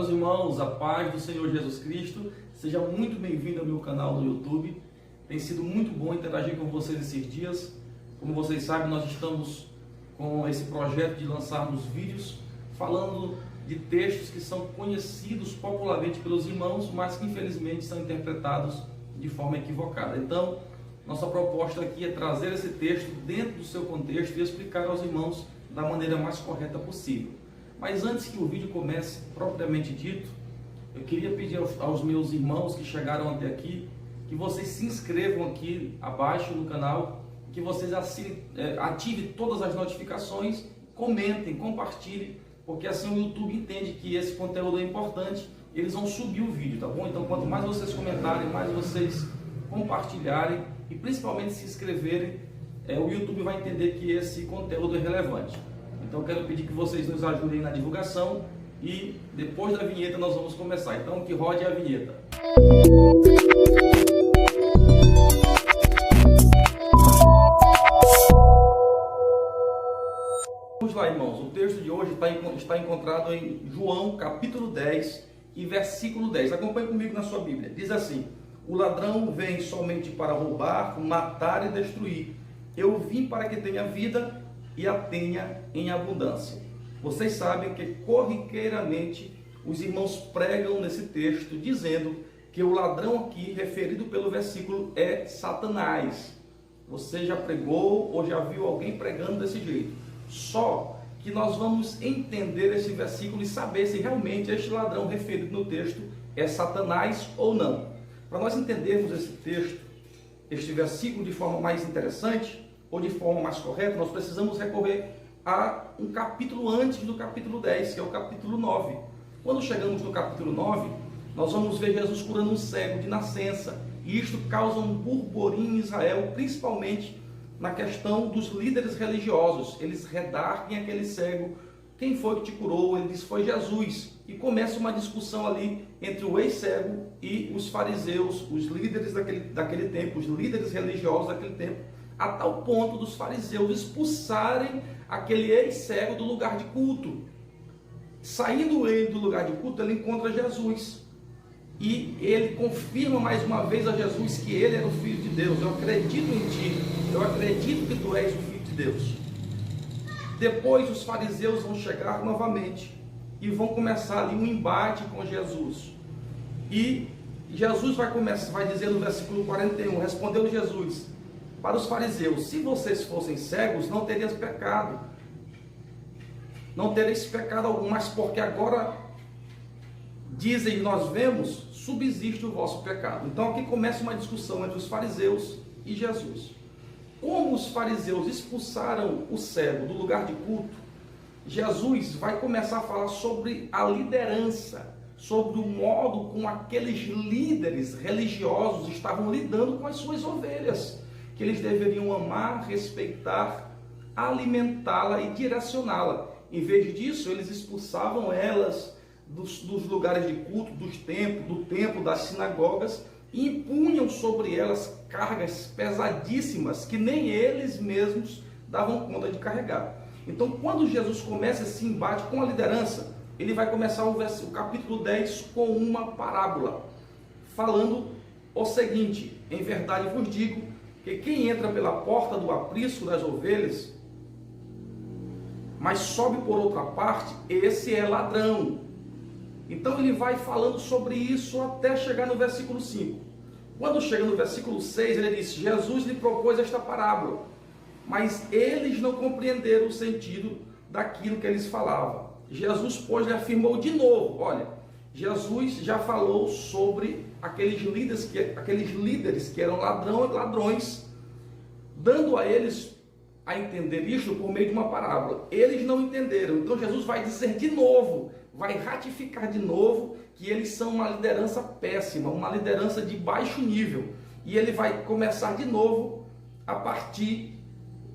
meus irmãos, a paz do Senhor Jesus Cristo. Seja muito bem-vindo ao meu canal no YouTube. Tem sido muito bom interagir com vocês esses dias. Como vocês sabem, nós estamos com esse projeto de lançarmos vídeos falando de textos que são conhecidos popularmente pelos irmãos, mas que infelizmente são interpretados de forma equivocada. Então, nossa proposta aqui é trazer esse texto dentro do seu contexto e explicar aos irmãos da maneira mais correta possível. Mas antes que o vídeo comece propriamente dito, eu queria pedir aos meus irmãos que chegaram até aqui, que vocês se inscrevam aqui abaixo no canal, que vocês ativem todas as notificações, comentem, compartilhem, porque assim o YouTube entende que esse conteúdo é importante, e eles vão subir o vídeo, tá bom? Então quanto mais vocês comentarem, mais vocês compartilharem e principalmente se inscreverem, o YouTube vai entender que esse conteúdo é relevante. Então eu quero pedir que vocês nos ajudem na divulgação e depois da vinheta nós vamos começar. Então que rode a vinheta. Vamos lá, irmãos. O texto de hoje está encontrado em João capítulo 10 e versículo 10. Acompanhe comigo na sua Bíblia. Diz assim: o ladrão vem somente para roubar, matar e destruir. Eu vim para que tenha vida e a tenha em abundância. Vocês sabem que corriqueiramente os irmãos pregam nesse texto dizendo que o ladrão aqui, referido pelo versículo, é Satanás. Você já pregou ou já viu alguém pregando desse jeito? Só que nós vamos entender esse versículo e saber se realmente este ladrão referido no texto é Satanás ou não. Para nós entendermos esse texto, este versículo de forma mais interessante, ou de forma mais correta, nós precisamos recorrer a um capítulo antes do capítulo 10, que é o capítulo 9. Quando chegamos no capítulo 9, nós vamos ver Jesus curando um cego de nascença, e isto causa um burburinho em Israel, principalmente na questão dos líderes religiosos. Eles redarguem aquele cego: quem foi que te curou? Ele diz: foi Jesus. E começa uma discussão ali entre o ex-cego e os fariseus, os líderes daquele tempo, os líderes religiosos daquele tempo, a tal ponto dos fariseus expulsarem aquele ex-cego do lugar de culto. Saindo ele do lugar de culto, ele encontra Jesus. E ele confirma mais uma vez a Jesus que ele era o Filho de Deus. Eu acredito em ti, eu acredito que tu és o Filho de Deus. Depois os fariseus vão chegar novamente e vão começar ali um embate com Jesus. E Jesus vai dizer no versículo 41, respondeu Jesus para os fariseus: se vocês fossem cegos, não teriam pecado. Não tereis pecado algum, mas porque agora dizem nós vemos, subsiste o vosso pecado. Então aqui começa uma discussão entre os fariseus e Jesus. Como os fariseus expulsaram o cego do lugar de culto, Jesus vai começar a falar sobre a liderança, sobre o modo como aqueles líderes religiosos estavam lidando com as suas ovelhas, que eles deveriam amar, respeitar, alimentá-la e direcioná-la. Em vez disso, eles expulsavam elas dos lugares de culto, do templo, das sinagogas, e impunham sobre elas cargas pesadíssimas que nem eles mesmos davam conta de carregar. Então, quando Jesus começa esse embate com a liderança, ele vai começar o capítulo 10 com uma parábola, falando o seguinte: em verdade vos digo que quem entra pela porta do aprisco das ovelhas, mas sobe por outra parte, esse é ladrão. Então ele vai falando sobre isso até chegar no versículo 5. Quando chega no versículo 6, ele diz: Jesus lhe propôs esta parábola, mas eles não compreenderam o sentido daquilo que eles falavam. Jesus, pois, lhe afirmou de novo. Olha, Jesus já falou sobre aqueles líderes que eram ladrões, dando a eles a entender isto por meio de uma parábola. Eles não entenderam. Então Jesus vai dizer de novo, vai ratificar de novo que eles são uma liderança péssima, uma liderança de baixo nível. E ele vai começar de novo a partir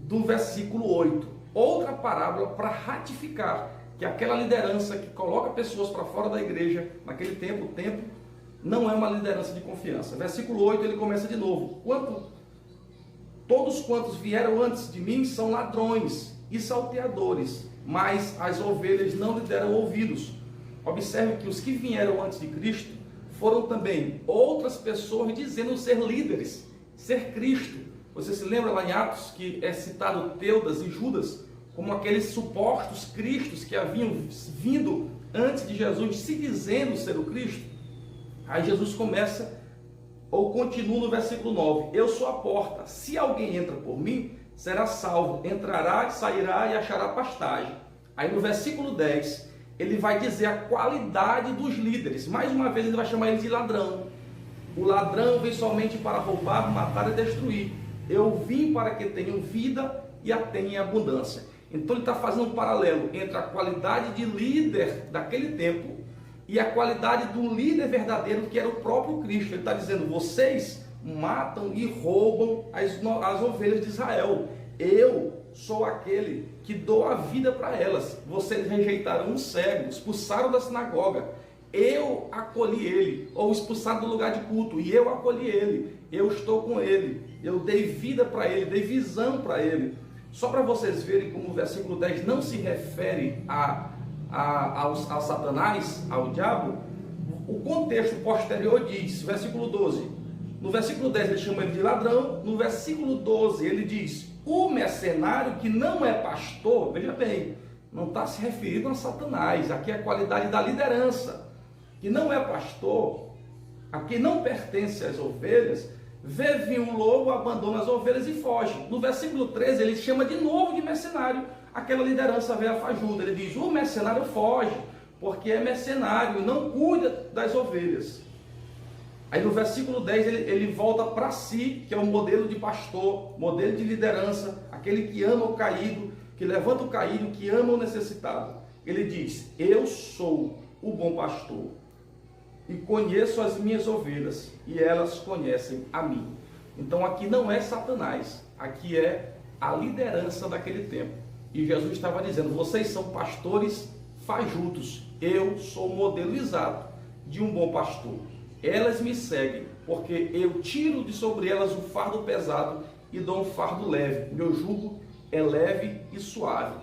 do versículo 8. Outra parábola para ratificar que aquela liderança que coloca pessoas para fora da igreja, naquele tempo, não é uma liderança de confiança. Versículo 8, ele começa de novo: todos quantos vieram antes de mim são ladrões e salteadores, mas as ovelhas não lhe deram ouvidos. Observe que os que vieram antes de Cristo foram também outras pessoas dizendo ser líderes, ser Cristo. Você se lembra lá em Atos que é citado Teudas e Judas como aqueles supostos cristos que haviam vindo antes de Jesus, se dizendo ser o Cristo? Aí Jesus começa, ou continua no versículo 9: eu sou a porta, se alguém entra por mim, será salvo, entrará, sairá e achará pastagem. Aí no versículo 10, ele vai dizer a qualidade dos líderes. Mais uma vez ele vai chamar eles de ladrão. O ladrão vem somente para roubar, matar e destruir. Eu vim para que tenham vida e a tenham em abundância. Então ele está fazendo um paralelo entre a qualidade de líder daquele tempo e a qualidade do líder verdadeiro, que era o próprio Cristo. Ele está dizendo: vocês matam e roubam as ovelhas de Israel. Eu sou aquele que dou a vida para elas. Vocês rejeitaram um cego, expulsaram da sinagoga. Eu acolhi ele, ou expulsaram do lugar de culto, e eu acolhi ele. Eu estou com ele. Eu dei vida para ele, dei visão para ele. Só para vocês verem como o versículo 10 não se refere ao Satanás, ao diabo, o contexto posterior diz, versículo 12, no versículo 10 ele chama ele de ladrão, no versículo 12 ele diz: o mercenário que não é pastor, veja bem, não está se referindo a Satanás, aqui é a qualidade da liderança, que não é pastor, a quem não pertence às ovelhas, vê vir um lobo, abandona as ovelhas e foge. No versículo 13 ele chama de novo de mercenário aquela liderança velha fajuta. Ele diz: o mercenário foge, porque é mercenário e não cuida das ovelhas. Aí no versículo 10 ele volta para si, que é o modelo de pastor, modelo de liderança, aquele que ama o caído, que levanta o caído, que ama o necessitado. Ele diz: eu sou o bom pastor e conheço as minhas ovelhas e elas conhecem a mim. Então aqui não é Satanás, aqui é a liderança daquele tempo. E Jesus estava dizendo: vocês são pastores fajutos, eu sou o modelo exato de um bom pastor. Elas me seguem, porque eu tiro de sobre elas o fardo pesado e dou um fardo leve. Meu jugo é leve e suave,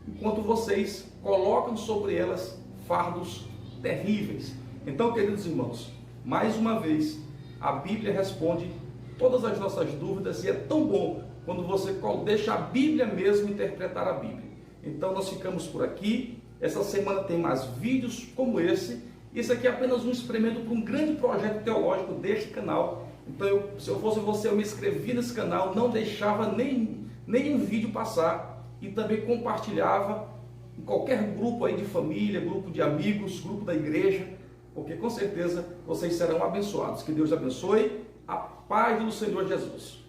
enquanto vocês colocam sobre elas fardos terríveis. Então, queridos irmãos, mais uma vez, a Bíblia responde todas as nossas dúvidas, e é tão bom quando você deixa a Bíblia mesmo interpretar a Bíblia. Então, nós ficamos por aqui. Essa semana tem mais vídeos como esse. Isso aqui é apenas um experimento para um grande projeto teológico deste canal. Então, se eu fosse você, eu me inscrevi nesse canal, não deixava nenhum vídeo passar, e também compartilhava em qualquer grupo aí de família, grupo de amigos, grupo da igreja, porque com certeza vocês serão abençoados. Que Deus abençoe. A paz do Senhor Jesus.